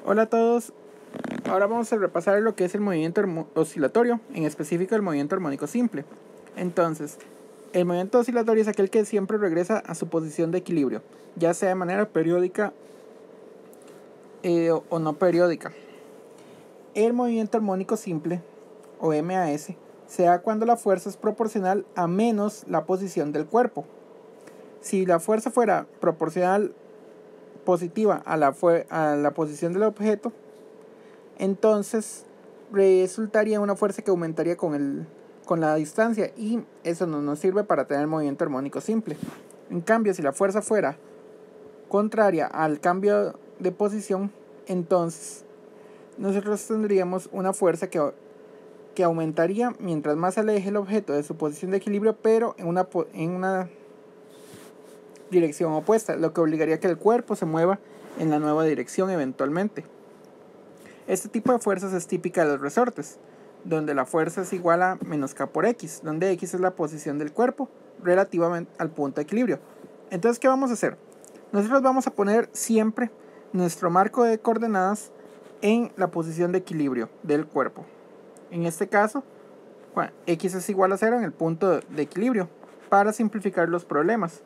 Hola a todos, ahora vamos a repasar lo que es el movimiento oscilatorio, en específico el movimiento armónico simple. Entonces, el movimiento oscilatorio es aquel que siempre regresa a su posición de equilibrio, ya sea de manera periódica o no periódica. El movimiento armónico simple, o MAS, se da cuando la fuerza es proporcional a menos la posición del cuerpo. Si la fuerza fuera proporcional positiva a la posición del objeto, entonces resultaría una fuerza que aumentaría con la distancia, y eso no nos sirve para tener movimiento armónico simple. En cambio, si la fuerza fuera contraria al cambio de posición, entonces nosotros tendríamos una fuerza que aumentaría mientras más se aleje el objeto de su posición de equilibrio, pero en una dirección opuesta, lo que obligaría a que el cuerpo se mueva en la nueva dirección eventualmente. Este tipo de fuerzas es típica de los resortes, donde la fuerza es igual a menos K por X, donde X es la posición del cuerpo relativamente al punto de equilibrio. Entonces, ¿qué vamos a hacer? Nosotros vamos a poner siempre nuestro marco de coordenadas en la posición de equilibrio del cuerpo. En este caso, X es igual a 0 en el punto de equilibrio, para simplificar los problemas.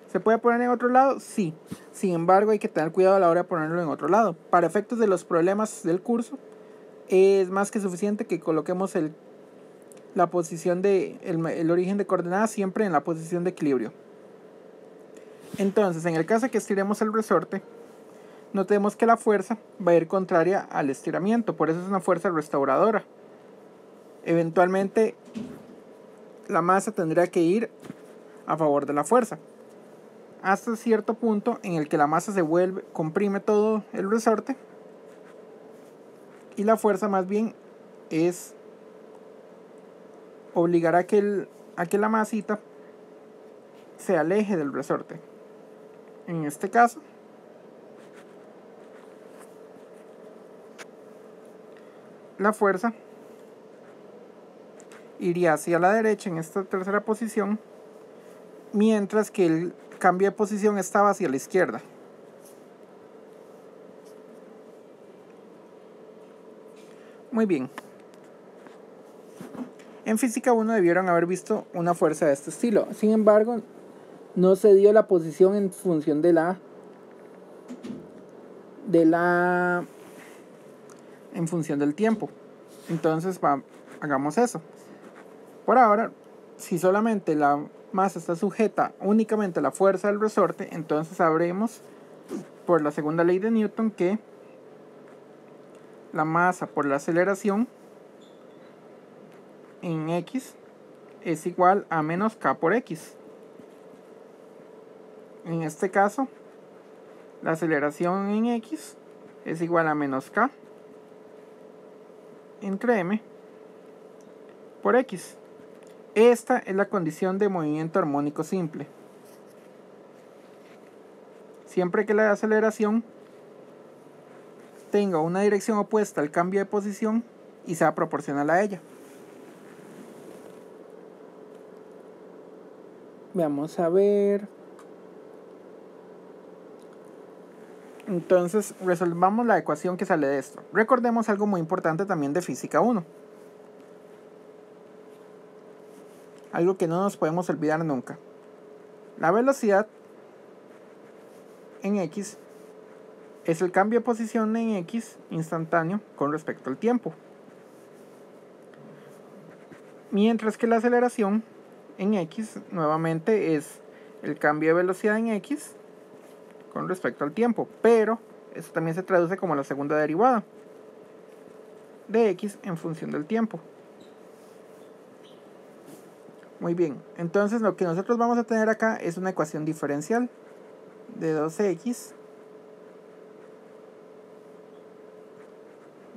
¿Se puede poner en otro lado? Sí. Sin embargo, hay que tener cuidado a la hora de ponerlo en otro lado. Para efectos de los problemas del curso, es más que suficiente que coloquemos la posición el origen de coordenadas siempre en la posición de equilibrio. Entonces, en el caso de que estiremos el resorte, notemos que la fuerza va a ir contraria al estiramiento, por eso es una fuerza restauradora. Eventualmente, la masa tendría que ir a favor de la fuerza, hasta cierto punto en el que la masa comprime todo el resorte, y la fuerza más bien es obligar a que la masita se aleje del resorte. En este caso, la fuerza iría hacia la derecha en esta tercera posición, mientras que el cambio de posición estaba hacia la izquierda. Muy bien. En física 1 debieron haber visto una fuerza de este estilo. Sin embargo, no se dio la posición en función en función del tiempo. Entonces hagamos eso. Por ahora, si solamente la masa está sujeta únicamente a la fuerza del resorte, entonces sabremos por la segunda ley de Newton que la masa por la aceleración en X es igual a menos K por X. En este caso, la aceleración en X es igual a menos K entre M por X. Esta es la condición de movimiento armónico simple. Siempre que la aceleración tenga una dirección opuesta al cambio de posición y sea proporcional a ella. Vamos a ver. Entonces, resolvamos la ecuación que sale de esto. Recordemos algo muy importante también de física 1. Algo que no nos podemos olvidar nunca. La velocidad en X es el cambio de posición en X instantáneo con respecto al tiempo. Mientras que la aceleración en X nuevamente es el cambio de velocidad en X con respecto al tiempo, pero eso también se traduce como la segunda derivada de X en función del tiempo. Muy bien, entonces lo que nosotros vamos a tener acá es una ecuación diferencial de 2x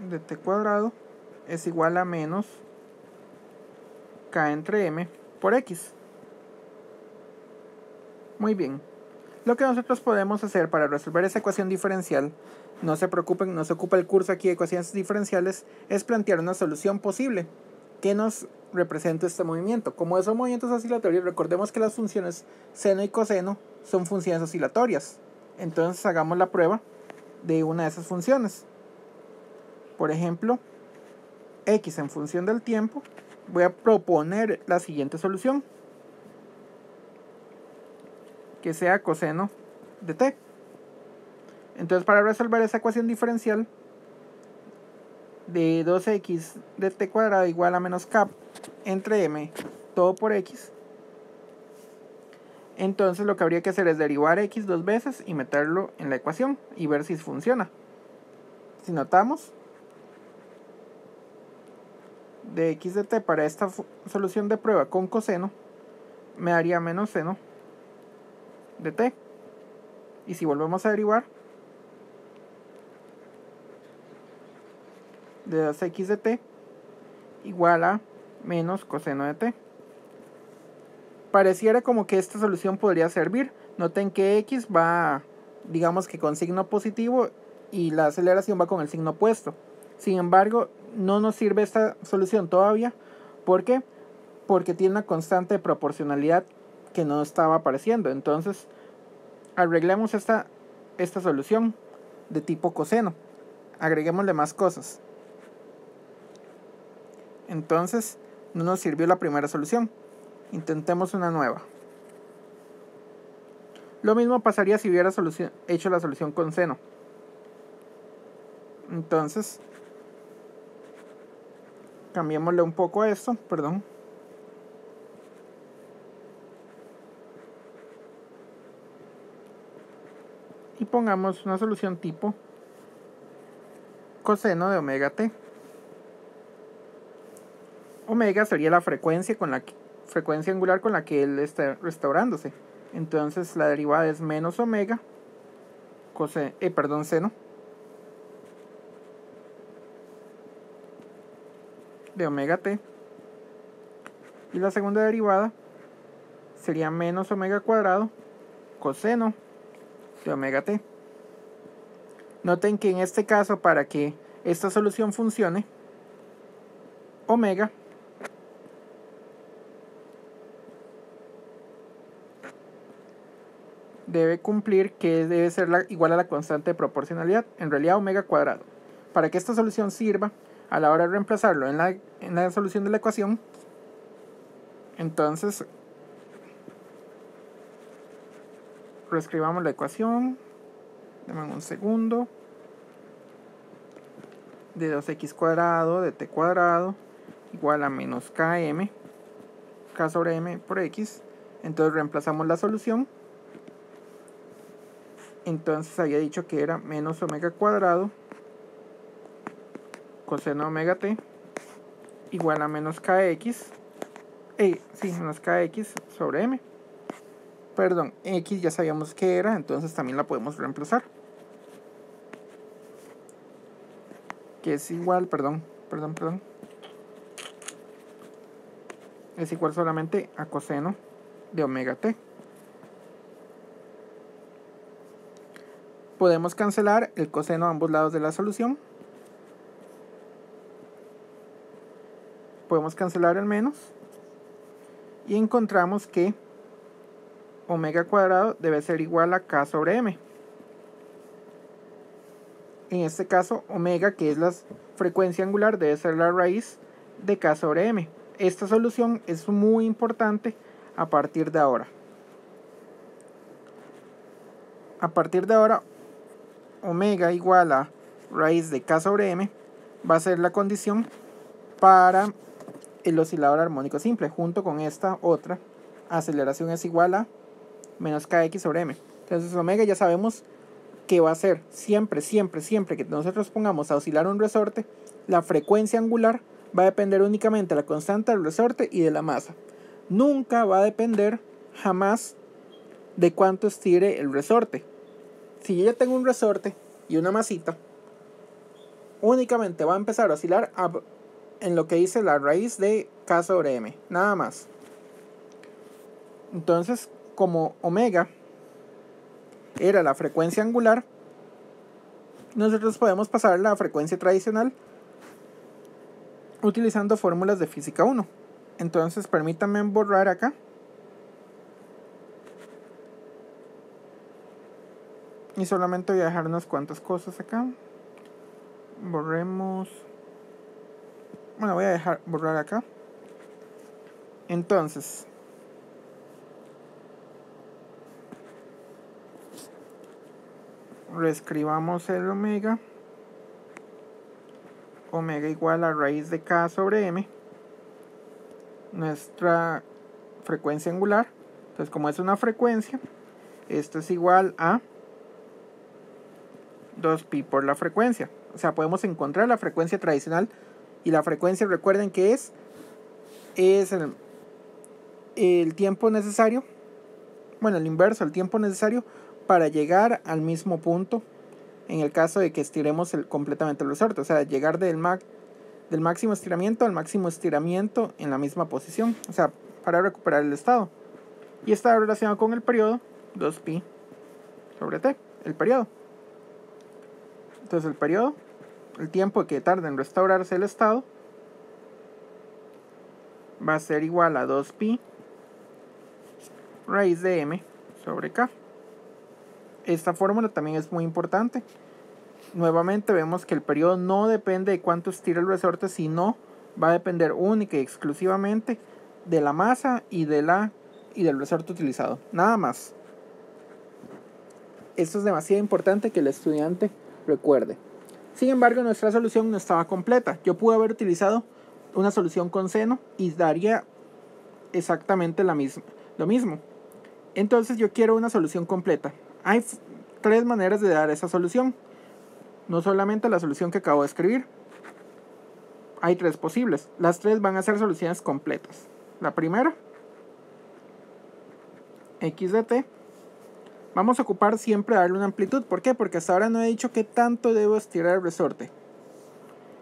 de t cuadrado es igual a menos K entre M por X. Muy bien. Lo que nosotros podemos hacer para resolver esa ecuación diferencial, no se preocupen, no se ocupa el curso aquí de ecuaciones diferenciales, es plantear una solución posible que nos represente este movimiento. Como son movimientos oscilatorios, recordemos que las funciones seno y coseno son funciones oscilatorias. Entonces hagamos la prueba de una de esas funciones. por ejemplo, x en función del tiempo, voy a proponer la siguiente solución, que sea coseno de t. Entonces, para resolver esa ecuación diferencial de 2x de t cuadrado igual a menos k entre m todo por x, entonces lo que habría que hacer es derivar x dos veces y meterlo en la ecuación y ver si funciona. Si notamos, de x de t para esta solución de prueba con coseno me daría menos seno de t. Y si volvemos a derivar, de 2x de t igual a menos coseno de t. Pareciera como que esta solución podría servir. Noten que x va, digamos que con signo positivo y la aceleración va con el signo opuesto. Sin embargo, no nos sirve esta solución todavía. ¿Por qué? Porque tiene una constante de proporcionalidad que no estaba apareciendo. Entonces, arreglemos esta solución de tipo coseno. Agreguémosle más cosas. Entonces, no nos sirvió la primera solución. Intentemos una nueva. Lo mismo pasaría si hubiera hecho la solución con seno. Entonces, cambiémosle un poco a esto, perdón. Y pongamos una solución tipo coseno de omega t. Omega sería la frecuencia angular con la que él está restaurándose. Entonces la derivada es menos omega seno de omega t. Y la segunda derivada sería menos omega cuadrado coseno de omega t. Noten que en este caso, para que esta solución funcione, omega debe cumplir que debe ser igual a la constante de proporcionalidad, en realidad omega cuadrado. Para que esta solución sirva, a la hora de reemplazarlo en la solución de la ecuación, entonces reescribamos la ecuación. Denme un segundo. De 2x cuadrado de t cuadrado igual a menos km, k sobre m por x. Entonces reemplazamos la solución. Entonces había dicho que era menos omega cuadrado coseno omega t igual a menos kx. Menos kx sobre m. Perdón, x ya sabíamos que era, entonces también la podemos reemplazar. Que es igual, perdón. Es igual solamente a coseno de omega t. Podemos cancelar el coseno a ambos lados de la solución. Podemos cancelar el menos. Y encontramos que omega cuadrado debe ser igual a k sobre m. En este caso, omega, que es la frecuencia angular, debe ser la raíz de k sobre m. Esta solución es muy importante a partir de ahora. A partir de ahora, omega igual a raíz de k sobre m va a ser la condición para el oscilador armónico simple, junto con esta otra, aceleración es igual a menos kx sobre m. Entonces omega ya sabemos que va a ser siempre que nosotros pongamos a oscilar un resorte, la frecuencia angular va a depender únicamente de la constante del resorte y de la masa. Nunca va a depender jamás de cuánto estire el resorte. Si yo ya tengo un resorte y una masita, únicamente va a empezar a oscilar en lo que dice la raíz de k sobre m, nada más. Entonces, como omega era la frecuencia angular, nosotros podemos pasar la frecuencia tradicional utilizando fórmulas de física 1. Entonces, permítanme borrar acá. Y solamente voy a dejar unas cuantas cosas acá. Borremos. Bueno, voy a dejar borrar acá. Entonces, reescribamos el omega. Omega igual a raíz de k sobre m. Nuestra frecuencia angular. Entonces, como es una frecuencia, esto es igual a 2pi por la frecuencia. O sea, podemos encontrar la frecuencia tradicional. Y la frecuencia, recuerden que es el tiempo necesario, bueno, el inverso, el tiempo necesario para llegar al mismo punto en el caso de que estiremos completamente el resorte. O sea, llegar del máximo estiramiento al máximo estiramiento en la misma posición. O sea, para recuperar el estado. Y está relacionado con el periodo 2pi sobre t, el periodo. Entonces el periodo, el tiempo que tarda en restaurarse el estado, va a ser igual a 2pi raíz de m sobre k. Esta fórmula también es muy importante. Nuevamente vemos que el periodo no depende de cuánto estira el resorte, sino va a depender única y exclusivamente de la masa y del resorte utilizado. Nada más. Esto es demasiado importante que el estudiante recuerde. Sin embargo, nuestra solución no estaba completa. Yo pude haber utilizado una solución con seno y daría exactamente lo mismo. Entonces yo quiero una solución completa. Hay 3 maneras de dar esa solución. No solamente la solución que acabo de escribir. Hay 3 posibles. Las 3 van a ser soluciones completas. La primera, x de t. Vamos a ocupar siempre darle una amplitud. ¿Por qué? Porque hasta ahora no he dicho qué tanto debo estirar el resorte.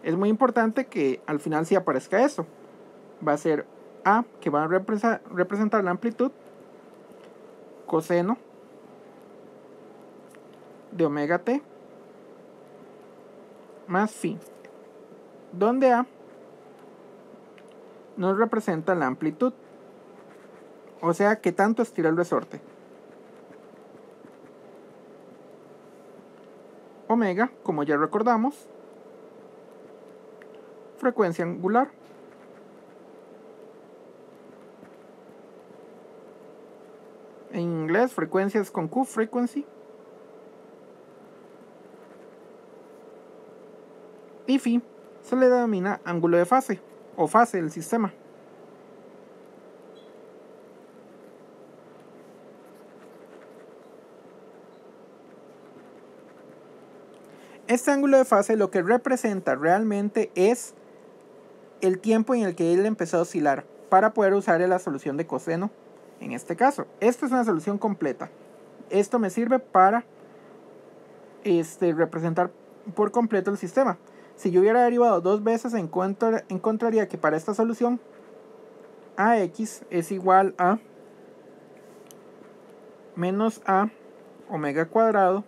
Es muy importante que al final sí aparezca eso. Va a ser a, que va a representar la amplitud, coseno de omega t más phi, donde a nos representa la amplitud, o sea, que tanto estira el resorte. Omega, como ya recordamos, frecuencia angular. En inglés, frecuencia es con Q, frequency. Y phi se le denomina ángulo de fase o fase del sistema. Este ángulo de fase lo que representa realmente es el tiempo en el que él empezó a oscilar para poder usar la solución de coseno en este caso. Esta es una solución completa. Esto me sirve para representar por completo el sistema. Si yo hubiera derivado 2 veces, encontraría que para esta solución AX es igual a menos A omega cuadrado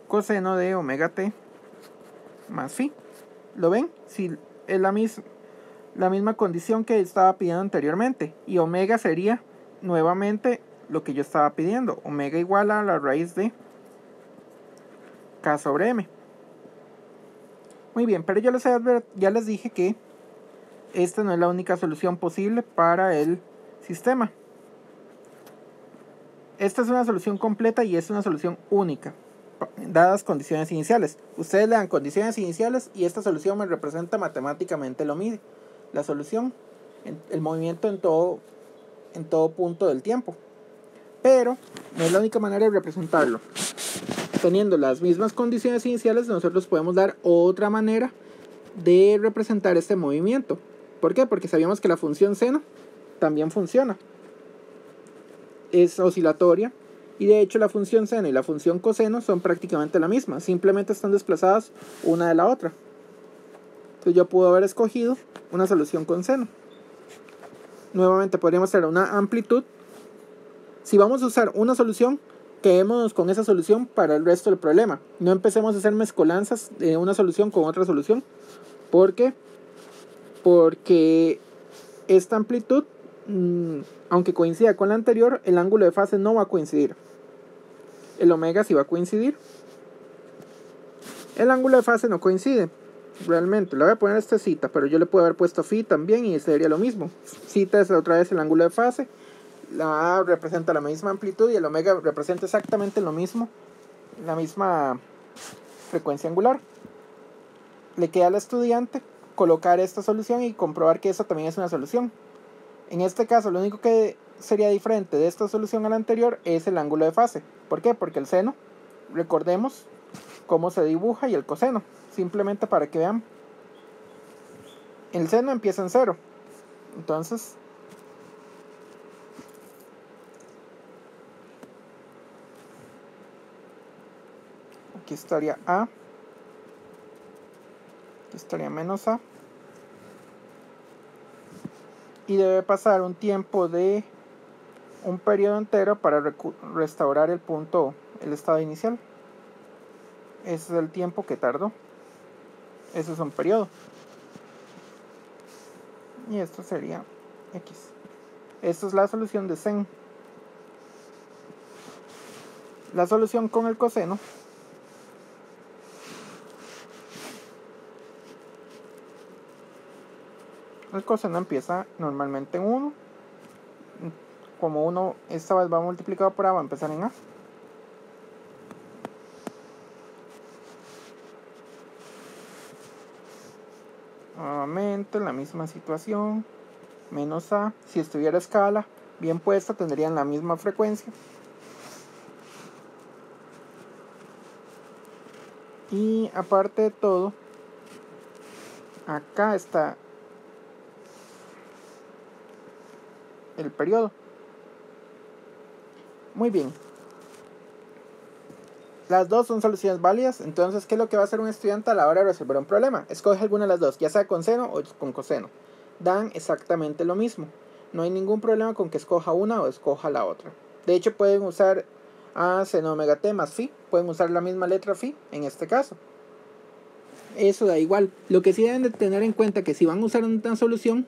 coseno de omega t más phi. ¿Lo ven? Si es la misma condición que estaba pidiendo anteriormente. Y omega sería nuevamente lo que yo estaba pidiendo. Omega igual a la raíz de k sobre m. Muy bien, pero ya les dije que esta no es la única solución posible para el sistema. Esta es una solución completa y es una solución única, dadas condiciones iniciales. Ustedes le dan condiciones iniciales y esta solución me representa matemáticamente lo mismo. La solución, el movimiento en todo punto del tiempo. Pero no es la única manera de representarlo. Teniendo las mismas condiciones iniciales, nosotros podemos dar otra manera de representar este movimiento. ¿Por qué? Porque sabíamos que la función seno también funciona. Es oscilatoria. Y de hecho la función seno y la función coseno son prácticamente la misma. Simplemente están desplazadas una de la otra. Entonces yo puedo haber escogido una solución con seno. Nuevamente podríamos hacer una amplitud. Si vamos a usar una solución, quedémonos con esa solución para el resto del problema. No empecemos a hacer mezcolanzas de una solución con otra solución. ¿Por qué? Porque esta amplitud, aunque coincida con la anterior, el ángulo de fase no va a coincidir. El omega sí va a coincidir. El ángulo de fase no coincide. Realmente, le voy a poner esta cita, pero yo le puedo haber puesto phi también y sería lo mismo. Cita es otra vez el ángulo de fase. La A representa la misma amplitud y el omega representa exactamente lo mismo, la misma frecuencia angular. Le queda al estudiante colocar esta solución y comprobar que esta también es una solución. En este caso, lo único que sería diferente de esta solución a la anterior es el ángulo de fase. ¿Por qué? Porque el seno, recordemos cómo se dibuja, y el coseno, simplemente para que vean. El seno empieza en 0. Entonces, aquí estaría A, aquí estaría menos A, y debe pasar un tiempo de un periodo entero para restaurar el punto, el estado inicial. Ese es el tiempo que tardó. Ese es un periodo. Y esto sería X. Esta es la solución de sen. La solución con el coseno empieza normalmente en 1. Como 1 esta vez va multiplicado por A, va a empezar en A. Nuevamente la misma situación. Menos A. Si estuviera a escala bien puesta, tendrían la misma frecuencia. Y aparte de todo, acá está el periodo. Muy bien. Las dos son soluciones válidas. Entonces, ¿qué es lo que va a hacer un estudiante a la hora de resolver un problema? Escoge alguna de las dos, ya sea con seno o con coseno. Dan exactamente lo mismo. No hay ningún problema con que escoja una o escoja la otra. De hecho, pueden usar a seno omega t más phi. Pueden usar la misma letra phi en este caso. Eso da igual. Lo que sí deben de tener en cuenta que si van a usar una solución,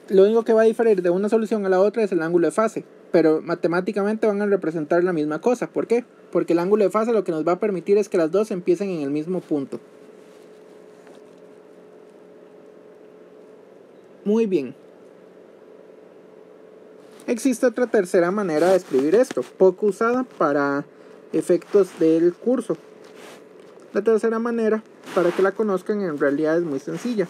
lo único que va a diferir de una solución a la otra es el ángulo de fase. Pero matemáticamente van a representar la misma cosa. ¿Por qué? Porque el ángulo de fase lo que nos va a permitir es que las dos empiecen en el mismo punto. Muy bien. Existe otra tercera manera de escribir esto, poco usada para efectos del curso. La tercera manera, para que la conozcan, en realidad es muy sencilla.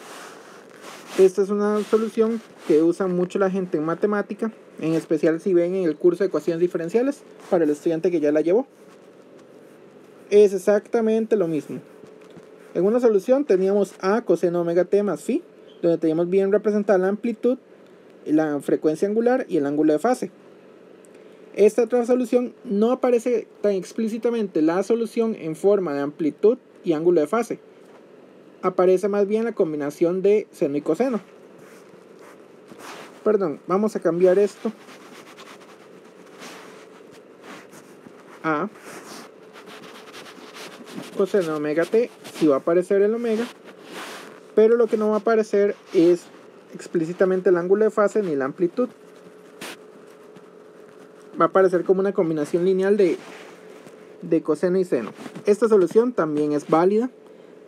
Esta es una solución que usa mucho la gente en matemática, en especial si ven en el curso de ecuaciones diferenciales, para el estudiante que ya la llevó. Es exactamente lo mismo. En una solución teníamos A coseno omega t más phi, donde teníamos bien representada la amplitud, la frecuencia angular y el ángulo de fase. Esta otra solución no aparece tan explícitamente la solución en forma de amplitud y ángulo de fase. Aparece más bien la combinación de seno y coseno. Perdón, vamos a cambiar esto a coseno omega t. Sí va a aparecer el omega, pero lo que no va a aparecer es explícitamente el ángulo de fase ni la amplitud. Va a aparecer como una combinación lineal de coseno y seno. Esta solución también es válida.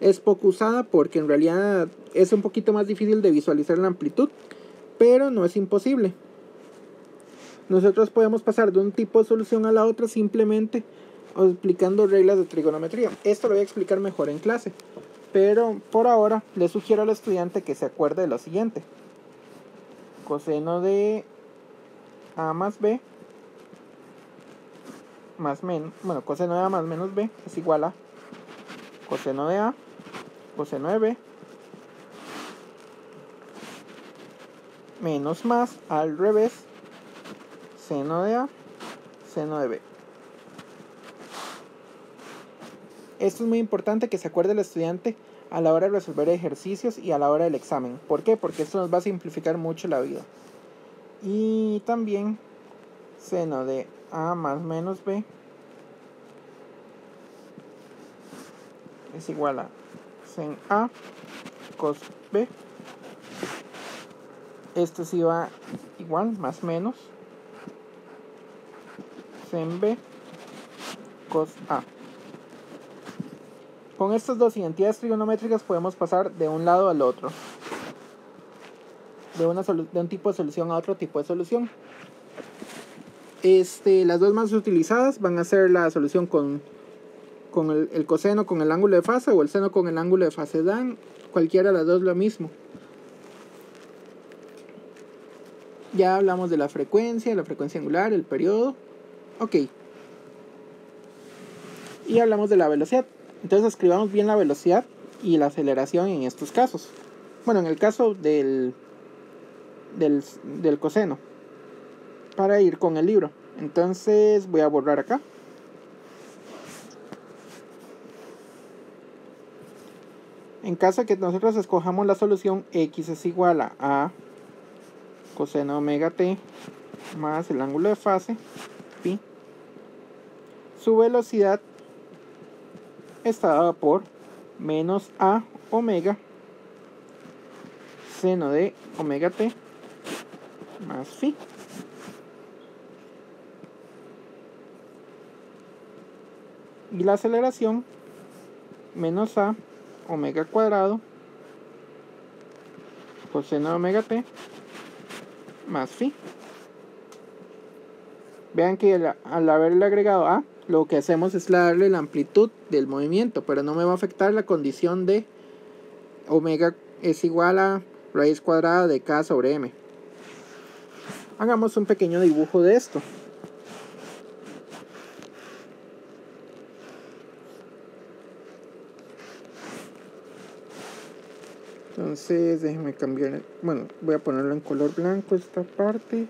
Es poco usada porque en realidad es un poquito más difícil de visualizar la amplitud, pero no es imposible. Nosotros podemos pasar de un tipo de solución a la otra simplemente explicando reglas de trigonometría. Esto lo voy a explicar mejor en clase, pero por ahora le sugiero al estudiante que se acuerde de lo siguiente. Coseno de A más B más menos, bueno, coseno de A más menos B es igual a coseno de A, coseno de B, menos más al revés, seno de A, seno de B. Esto es muy importante que se acuerde el estudiante a la hora de resolver ejercicios y a la hora del examen. ¿Por qué? Porque esto nos va a simplificar mucho la vida. Y también seno de A más menos B es igual a sen A cos B. Esto sí va igual, más menos sen B cos A. Con estas dos identidades trigonométricas podemos pasar de un lado al otro, de un tipo de solución a otro tipo de solución. Las dos más utilizadas van a ser la solución con el coseno con el ángulo de fase o el seno con el ángulo de fase. Dan cualquiera de las dos lo mismo. Ya hablamos de la frecuencia angular, el periodo. Ok. Y hablamos de la velocidad. Entonces escribamos bien la velocidad y la aceleración en estos casos. Bueno, en el caso del coseno, para ir con el libro. Entonces voy a borrar acá. En caso de que nosotros escojamos la solución, x es igual a coseno de omega t más el ángulo de fase, pi. Su velocidad está dada por menos a omega seno de omega t más phi. Y la aceleración menos a omega cuadrado coseno de omega t más phi. Vean que al haberle agregado a, lo que hacemos es darle la amplitud del movimiento, pero no me va a afectar la condición de omega es igual a raíz cuadrada de k sobre m. Hagamos un pequeño dibujo de esto. Entonces déjenme cambiar, bueno, voy a ponerlo en color blanco esta parte.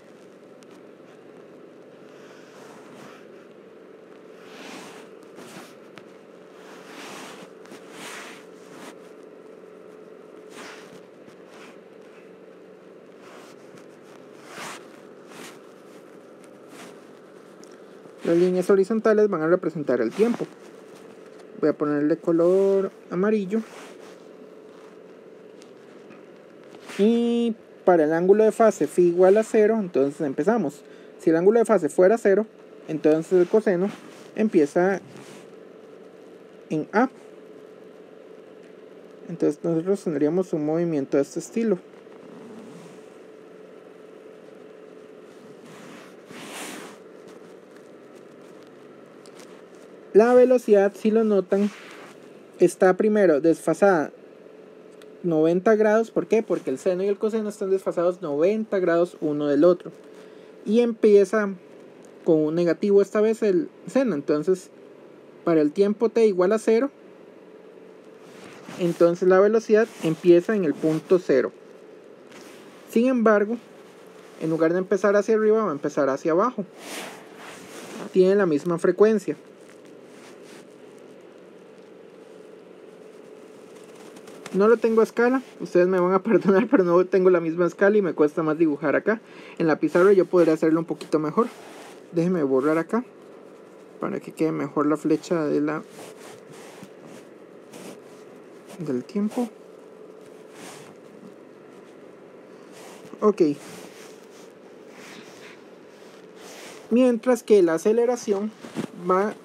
Las líneas horizontales van a representar el tiempo. Voy a ponerle color amarillo. Y para el ángulo de fase phi igual a 0, entonces empezamos. Si el ángulo de fase fuera 0, entonces el coseno empieza en A. Entonces nosotros tendríamos un movimiento de este estilo. La velocidad, si lo notan, está primero desfasada 90 grados. ¿Por qué? Porque el seno y el coseno están desfasados 90 grados uno del otro. Y empieza con un negativo esta vez el seno. Entonces, para el tiempo t igual a 0, entonces la velocidad empieza en el punto 0. Sin embargo, en lugar de empezar hacia arriba, va a empezar hacia abajo. Tiene la misma frecuencia. No lo tengo a escala, ustedes me van a perdonar, pero no tengo la misma escala y me cuesta más dibujar acá. En la pizarra yo podría hacerlo un poquito mejor. Déjenme borrar acá para que quede mejor la flecha del tiempo. Ok. Mientras que la aceleración va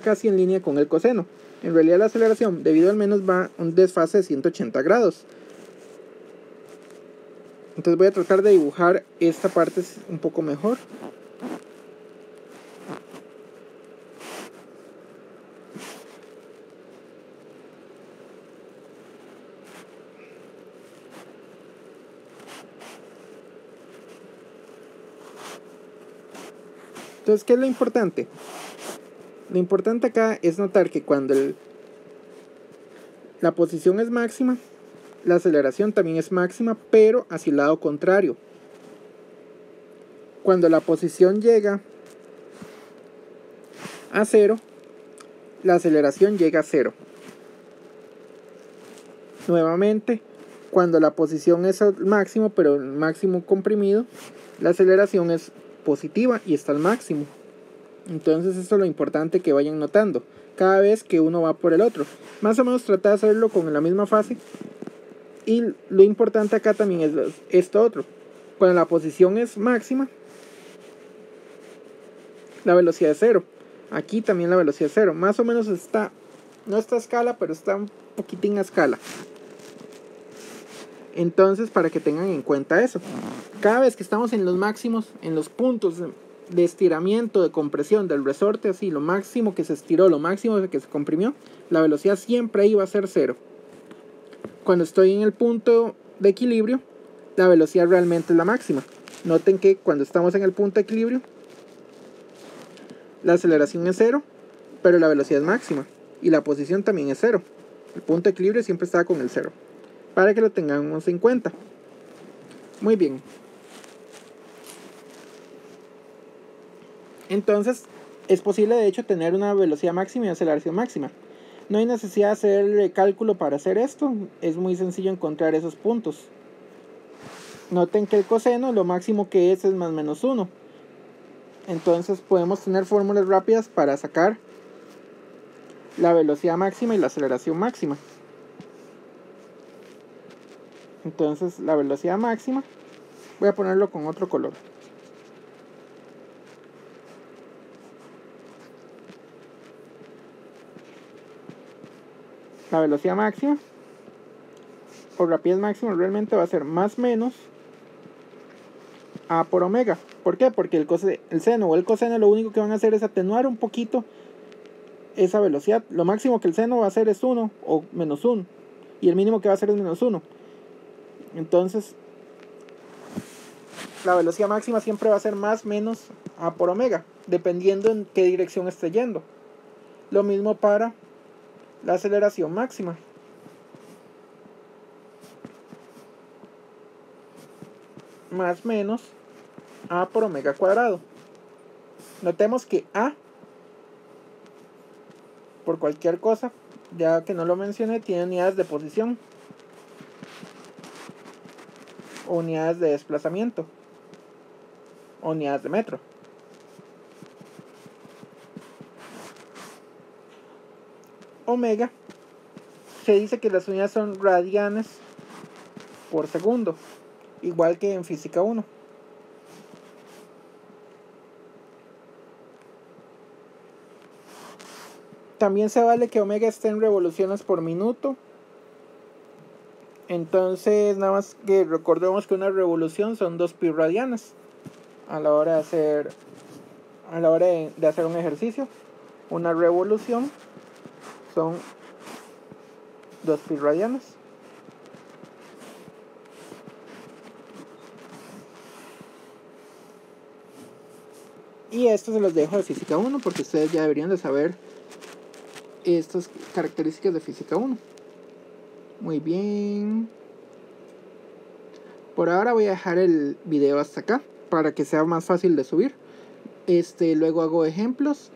casi en línea con el coseno. En realidad la aceleración, debido al menos, va a un desfase de 180 grados. Entonces voy a tratar de dibujar esta parte un poco mejor. Entonces, ¿qué es lo importante? Lo importante acá es notar que cuando la posición es máxima, la aceleración también es máxima, pero hacia el lado contrario. Cuando la posición llega a 0, la aceleración llega a 0. Nuevamente, cuando la posición es al máximo, pero el máximo comprimido, la aceleración es positiva y está al máximo. Entonces eso es lo importante que vayan notando cada vez que uno va por el otro. Más o menos trata de hacerlo con la misma fase. Y lo importante acá también es esto otro. Cuando la posición es máxima, la velocidad es 0. Aquí también la velocidad es 0. Más o menos está No está a escala, pero está un poquitín a escala. Entonces, para que tengan en cuenta eso. Cada vez que estamos en los máximos, en los puntos de estiramiento, de compresión del resorte, así, lo máximo que se estiró, lo máximo que se comprimió, la velocidad siempre iba a ser 0. Cuando estoy en el punto de equilibrio, la velocidad realmente es la máxima. Noten que cuando estamos en el punto de equilibrio, la aceleración es 0, pero la velocidad es máxima. Y la posición también es 0. El punto de equilibrio siempre está con el 0. Para que lo tengamos en cuenta. Muy bien. Entonces, es posible de hecho tener una velocidad máxima y aceleración máxima. No hay necesidad de hacer cálculo para hacer esto. Es muy sencillo encontrar esos puntos. Noten que el coseno, lo máximo que es más menos 1. Entonces podemos tener fórmulas rápidas para sacar la velocidad máxima y la aceleración máxima. Entonces la velocidad máxima, voy a ponerlo con otro color. La velocidad máxima o rapidez máxima realmente va a ser más menos a por omega. ¿Por qué? Porque el seno o el coseno lo único que van a hacer es atenuar un poquito esa velocidad. Lo máximo que el seno va a hacer es 1 o menos 1. Y el mínimo que va a hacer es menos 1. Entonces, la velocidad máxima siempre va a ser más menos a por omega, dependiendo en qué dirección esté yendo. Lo mismo para la aceleración máxima. Más menos a por omega cuadrado. Notemos que a, por cualquier cosa, ya que no lo mencioné, tiene unidades de posición o unidades de desplazamiento o unidades de metro. Omega, se dice que las unidades son radianes por segundo, igual que en física 1. También se vale que omega esté en revoluciones por minuto. Entonces, nada más que recordemos que una revolución son 2 pi radianes a la hora de hacer un ejercicio. Una revolución son 2 pi radianes. Y esto se los dejo de física 1 porque ustedes ya deberían de saber estas características de física 1. Muy bien. Por ahora voy a dejar el video hasta acá para que sea más fácil de subir. Luego hago ejemplos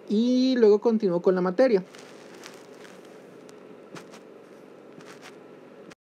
y luego continúo con la materia.